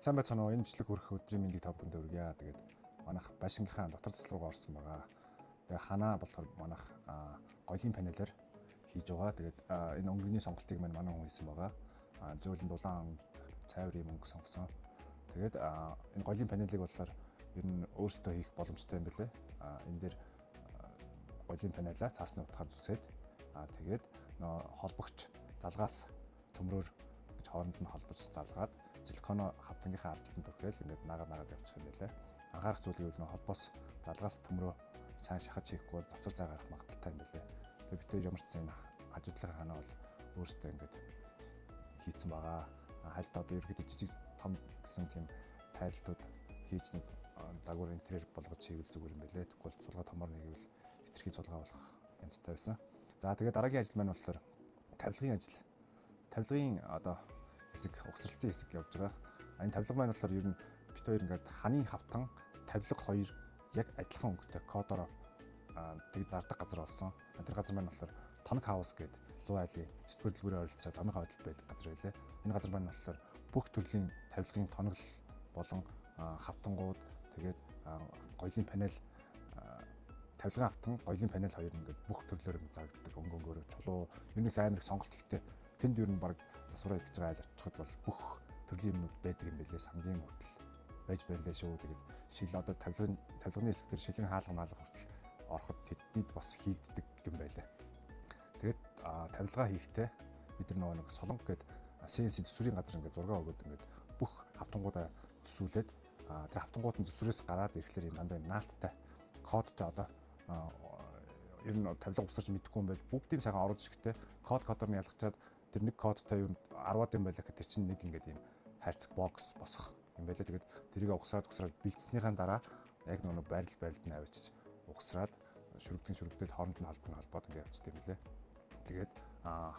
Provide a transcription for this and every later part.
Сайн байцгаана уу? Энэ бичлэг хүрэх өдрийн мэндийг та бүхэнд хүргье. Тэгээд манайх Байшингийнхаа дотор засал руугаа орсон байгаа. Тэгээд ханаа болохоор манайх гоёлын панелаар хийж байгаа. Тэгээд энэ өнгөний сонголтыг манай хүн хийсэн байгаа. Зөөлөн дулаан цайврын мөнгө сонгосон. Тэгээд энэ гоёлын панелыг болохоор ер нь өөрсдөө хийх боломжтой юм билэ. Энэ дээр гоёлын панелаа цаасны утгаар зүсээд тэгээд холбогч залгаас төмрөөр гэж хооронд нь холбож залгаад силиконо хавтангийнхаа ардтанд бүрхэл ингээд нагаад явчих юм байлаа. Анхаарах зүйл нь холбоос залгаас төмрөө сайн шахаж хийхгүй бол завцар зай гарах магадaltaй юм байлаа. Тэгээд бид хоёр ямар ч зэн хажуудлага ханаа бол өөрсдөө ингээд хийцэн байгаа. Хальт одоо ерөөхдөө жижиг том гэсэн тийм тайлтууд хийж нэг загвар интерьер болгож хийвэл зүгээр юм байлаа. Тэгвэл цулгаа томор нэгвэл хитрхи цулгаа болох янзтай байсан. За тэгээд дараагийн ажил маань болохоор тавилгын ажил. Тавилгын одоо хэсэг угсралтын хэсэг явж байгаа. Энэ тавилга маань болохоор ер нь бит хоёр ингээд ханы хавтан тавилга хоёр яг адилхан өнгөтэй кодоор тэг зардаг газар болсон. Тэр газар маань болохоор тоног хаус гэдэг 100 айлын 9-р дэлгүүрийн ойролцоо замын хавьд байдаг газар байлаа. Энэ газар маань болохоор бүх төрлийн тавилгын тоноглол болон хавтангууд тэгээд гоёлын панел тавилгын хавтан гоёлын панел хоёр ингээд бүх төрлөөр зарагддаг өнгөөр чулуу ер нь амар их сонголт ихтэй. Тэнд ер нь баг засвараа идэж байгаа айл очиход бол бүх төрлийн юмнууд байдаг юм байлээ. Сангийн хүртэл байж байлаа шүү. Тэгээд шил одоо тавилганы хэсэг дээр шилэн хаалга хүртэл ороход тэднийд бас хийгддэг юм байлаа. Тэгээд тавилгаа хийхдээ бид нар нэг солонго гэдэг CNC зүсвэрийн газар ингээд зураг өгөөд ингээд бүх хавтангуудаа төсвүүлээд тэр хавтангууд нь зүсвэрээс гараад ирэхлээр юм дандаа наалттай кодтой одоо ер нь тавилга усарч мэдэхгүй юм байл бүгдийн цагаан оруулж ирэхдээ кодоор нь ялгачаад тэр нэг кодтой юу 10-аад юм байлаа гэхэд тэр чинь нэг ингээд юм хайрцаг бокс босох юм байлаа. Тэгээд тэрийг угсраад бэлдснийхаа дараа яг нэг байрлалд нь авчиж угсраад шүрэгдээд хооронд нь холбоод ингээд явчихсан юм лээ. Тэгээд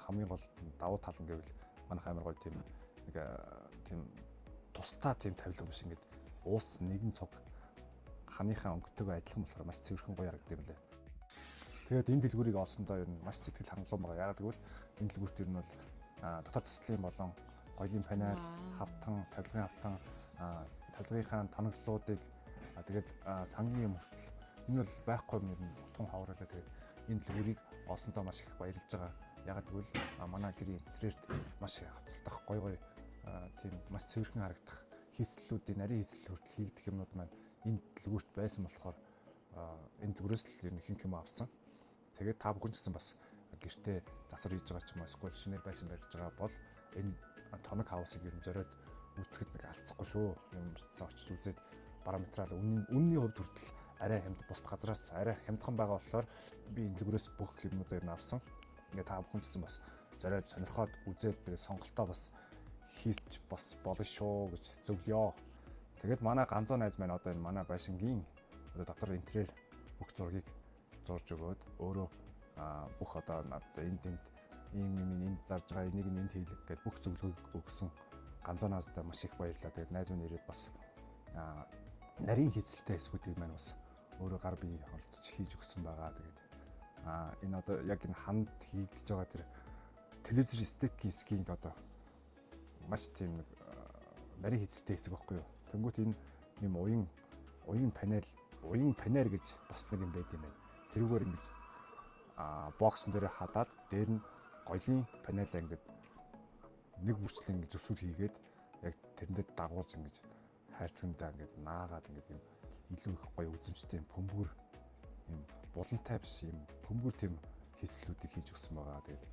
хамгийн гол давуу тал нь гэвэл манайх амар гоё тийм нэг тийм тусдаа тийм тавилга биш ингээд уус нэгэн цог ханыхаа өнгөтэйгээ адилхан болохоор маш цэвэрхэн гоё харагддаг юм лээ. Тэгээд энэ дэлгүүрийг олсондоо ер нь маш сэтгэл хангалуун байгаа. Яагаад гэвэл энэ дэлгүүрт ер нь бол дотоод заслын болон гоёлын панел, хавтан, тавилгын хавтан, тавилгынхаа тоноглолуудыг тэгээд сангийн юм хүртэл энэ бол байхгүй юм ер нь утган хавруулаа. Тэгээд энэ дэлгүүрийг олсондоо маш их баярлж байгаа. Яагаад гэвэл манай гэрийн интерьерт маш хавцалдах гоё тийм маш цэвэрхэн харагдах хийцлэлүүдийн нарийн хийцлэл хүртэл хийгдэх юмнууд маань энэ дэлгүүрт байсан болохоор энэ дэлгүүрээс л ер нь ихэнх юм авсан. Тэгээд та бүхэн ч гэсэн бас гэртээ засвар хийж байгаа ч юм уу эсвэл шинээр байшин барьж байгаа бол энэ тоног хаусыг ер нь зориод үүсгэхэд нэг алдахгүй шүү. Юмсан очиж үзээд параметрал үнний хувьд хүртэл арай хямд бус газраас арай хямдхан байгаа болохоор би энэ дэлгүүрээс бүх юмнуудаа ер нь авсан. Ингээ та бүхэн ч гэсэн бас зориод сонирхоод үзээд тэгээд сонголтоо бас хийч бас болно шүү гэж зөвлөё. Тэгээд манай ганцоо найз маань одоо энэ манай байшингийн одоо дотор интерьер бүх зургийг зурж өгөөд өөрөө бүх одоо энд ийм зарж байгаа энийг энд хийлэг гэдэг бүх зөвлөгөөг өгсөн ганцаанаастай маш их баярлалаа. Тэгээд найз минь ирээд бас нарийн хийцэлтэй хэсгүүдийг маань бас өөрөө гар бие оролцож хийж өгсөн байгаа. Тэгээд энэ одоо яг энэ ханд хийгдэж байгаа тэр телевизэр стек хэсгийг одоо маш тийм нэг нарийн хийцэлтэй хэсэг байхгүй юу. Тэнгүүт энэ юм уян панер гэж бас нэг юм байд юм байна. Тэрүүгээр ингэж боксон дээр хадаад дээр нь гоёлын панелаа ингэж нэг бүрчлэн ингэж зүсүүл хийгээд яг тэрэндээ дагуулж ингэж хайрцагтаа ингэж наагаад ингэж юм илүү их гоё үзэмжтэй бөмбөр юм булантай биш юм бөмбөр тийм хийцлүүдийг хийж өгсөн байгаа. Тэгээд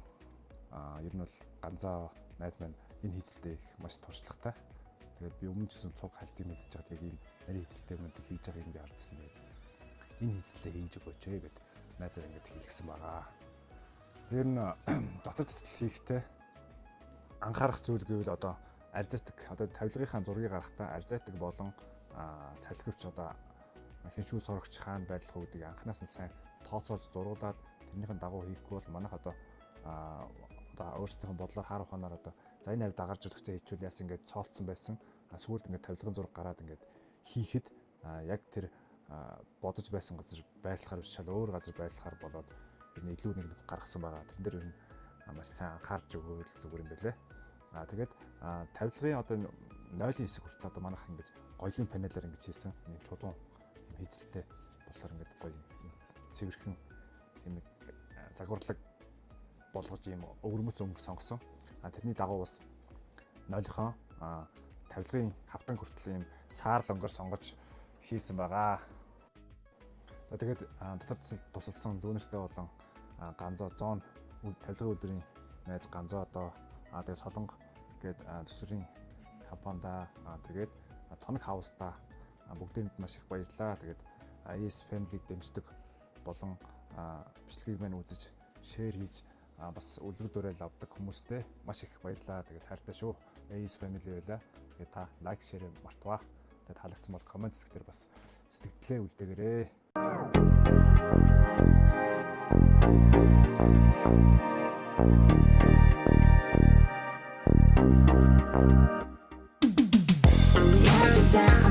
ер нь бол ганцаа найз маань энэ хийцэлдээ их маш туршлагатай. Тэгээд би өмнө ч гэсэн цуг хальтыг мэдчихэж байгаа. Тэгээд ийм нарийн хийцэлтэй юмнуудыг хийж байгааг би харжсэн. Тэгээд энэ хийцлээ хийж өгөөч гэд найзаар ингэж хэлсэн байгаа. Тэр нь дотор засал хийхдээ анхаарах зүйл гэвэл одоо арзетик одоо тавилгынхаа зургийг гаргахтаа арзетик болон салхивч одоо хиншүү сорогч хаана байрлах уу гэдгийг анханаас нь сайн тооцоолж зуруулаад тэрнийхэн дагуу хийхгүй бол манайх одоо өөрсдийнх нь бодлоор хаар ухаанаар одоо за энэ хавьд агарч өгч хийчихвэл яасан ингээд цоолцсон байсан. Сүүлд ингээд тавилгын зураг гараад ингээд хийхэд яг тэр бодож байсан газар байрлахаар биш шал өөр газар байрлахаар болоод энэ илүү нэг гаргасан байгаа. Тэрэн дээр ер нь маш сайн анхаарч өгөөл зүгээр юм байлээ. Тэгээд тавилгын одоо 0-ийн хэсэг хүртэл одоо манайх ингэж гоёлын панелаар ингэж хийсэн юм чулуун юм хийцэлтэй болохоор ингэж гоё цэвэрхэн тийм нэг загварлаг болгож юм өвөрмөц өнгө сонгосон. Тэрний дагуу бас 0-ийнхоо тавилгын хавтан хүртэл юм саарл өнгөөр сонгож хийсэн байгаа. Тэгээд дотор тусалсан дүүнертэй болон ганзоо 100 тавилгын үйлдвэрийн найз ганзоо одоо тэгээд солонго гээд төсвөрийн компанидаа тэгээд тоног хауста бүгдээнд маш их баярлалаа. Тэгээд AS Family-г дэмждэг болон бичлэгийг мань үзэж шеэр хийж бас үлгэр дуурайл авдаг хүмүүстээ маш их баярлалаа. Тэгээд хайртай шүү. AS Family байлаа. Тэгээд та лайк шеэр мартваа. Тэгээд таалагдсан бол комент хэсгээр бас сэтгэлдээ үлдээгээрэй. Exactly.